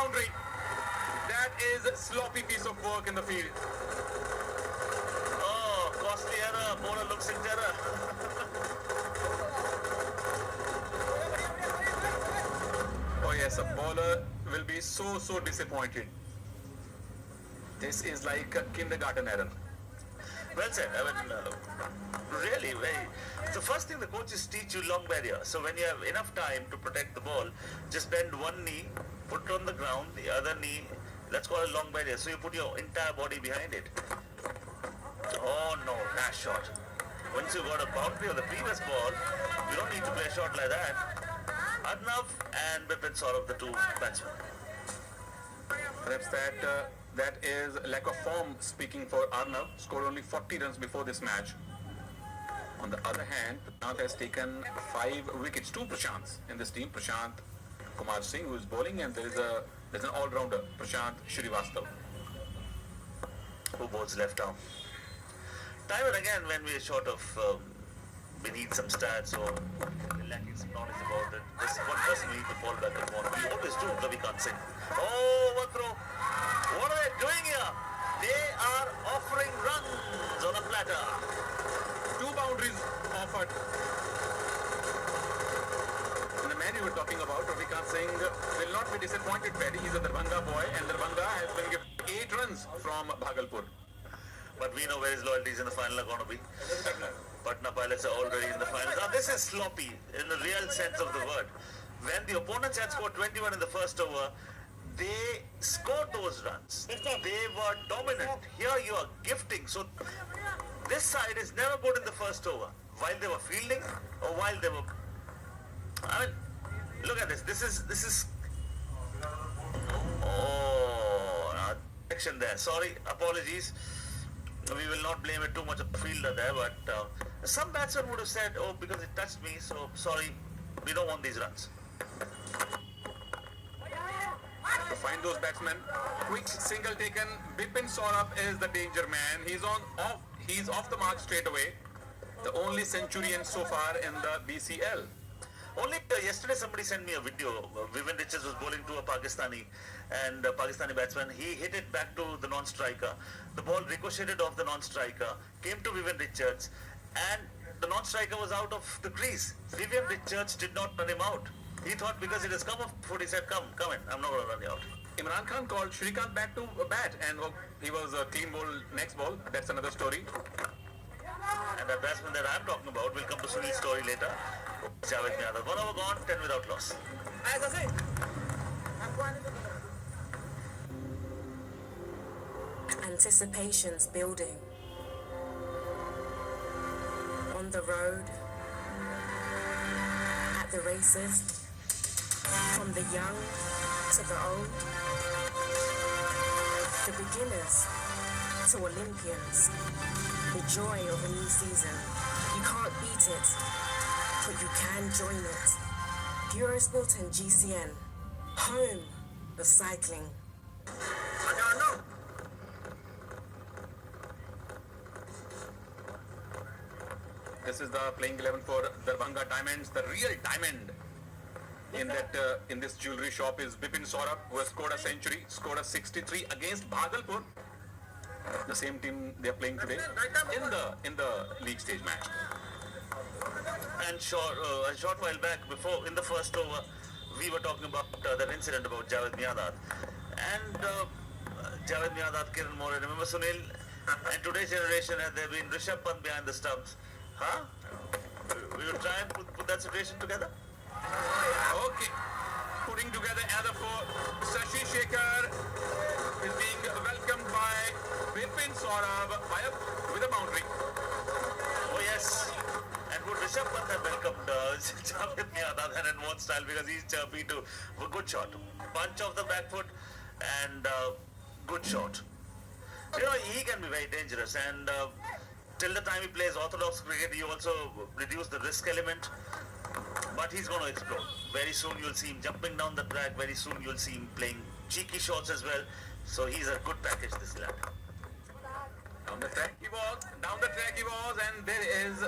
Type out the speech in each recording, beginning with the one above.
boundary. That is a sloppy piece of work in the field. Oh, costly error. Bowler looks in terror. Oh yes, a bowler will be so disappointed. This is like a kindergarten error. Well said. I mean, really, the first thing the coaches teach you long barrier. So when you have enough time to protect the ball, just bend one knee, put it on the ground, the other knee, let's call it long barrier. So you put your entire body behind it. Oh no, rash shot. Once you got a boundary of the previous ball, you don't need to play a shot like that. Arnav and Bipin Saurabh, the two batsmen. Perhaps that is lack of form speaking for Arnav. Scored only 40 runs before this match. On the other hand, Prashant has taken 5 wickets. 2 Prashants in this team. Prashant Kumar Singh, who is bowling, and there's an all-rounder, Prashant Shrivastava, who bowls left arm. Time and again, when we are short of, we need some stats or we're lacking some knowledge about it. This is one person we need to fall back upon. We always do, Ravikant Singh. Oh, what throw! What are they doing here? They are offering runs on a platter. 2 boundaries offered. And the man you were talking about, Ravikant Singh, will not be disappointed, Paddy. He's a Darbhanga boy, and Darbhanga has been given 8 runs from Bhagalpur. But we know where his loyalties in the final are going to be. Patna Pilots are already in the final. Now this is sloppy in the real sense of the word. When the opponents had scored 21 in the first over, they scored those runs. They were dominant. Here you are gifting. So this side is never good in the first over. While they were fielding or while they were... I mean, look at this. This is... Oh, action there. Sorry, apologies. We will not blame it too much of the fielder there, but some batsmen would have said, oh, because it touched me, so sorry, we don't want these runs. To find those batsmen, quick single taken. Bipin Saurabh is the danger man. He's off the mark straight away. The only centurion so far in the BCL. Only yesterday somebody sent me a video. Vivian Richards was bowling to a Pakistani, and Pakistani batsman, he hit it back to the non-striker. The ball ricocheted off the non-striker, came to Vivian Richards, and the non-striker was out of the crease. Vivian Richards did not run him out. He thought because it has come off foot, he said, come in, I'm not going to run you out. Imran Khan called Shrikant back to bat, and he was a clean bowl next ball. That's another story. And that batsman that I'm talking about will come to Sunil's story later. Javed Yadav. 1 over gone, 10 without loss. Anticipation's building. On the road, at the races, from the young to the old, the beginners to Olympians, the joy of a new season. You can't beat it, but you can join it. Eurosport and GCN, home of cycling. This is the playing 11 for Darbhanga Diamonds. The real diamond in this jewelry shop is Bipin Saurabh, who has scored a century, scored a 63 against Bhagalpur. The same team they are playing today in the league stage match. And a short while back, before in the first over, we were talking about that incident about Javed Miandad. And Javed Miandad, Kiran More, remember Sunil? And today's generation, had there been Rishabh Pant behind the stumps? Huh? We will try and put that situation together? Okay. Putting together another for Shashi Shekhar is being welcomed by Bipin Saurabh with a boundary. Oh yes. And would Rishabh Pant have welcomed Javed Miandad and in what style, because he's chirpy too. A good shot. Punch off the back foot and good shot. You know, he can be very dangerous, and till the time he plays orthodox cricket, you also reduce the risk element. But he's going to explode. Very soon you'll see him jumping down the track. Very soon you'll see him playing cheeky shots as well. So he's a good package, this lad. Down the track he was, and there is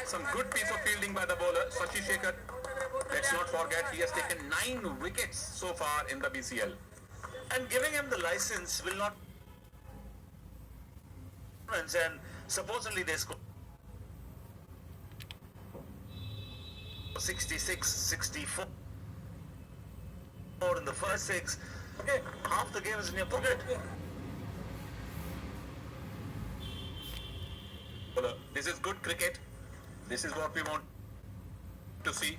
some good piece of fielding by the bowler, Shashi Shekhar. Let's not forget, he has taken 9 wickets so far in the BCL. And giving him the license will not. And supposedly they scored 66, 64 in the first 6. Okay, half the game is in your pocket. This is good cricket. This is what we want to see.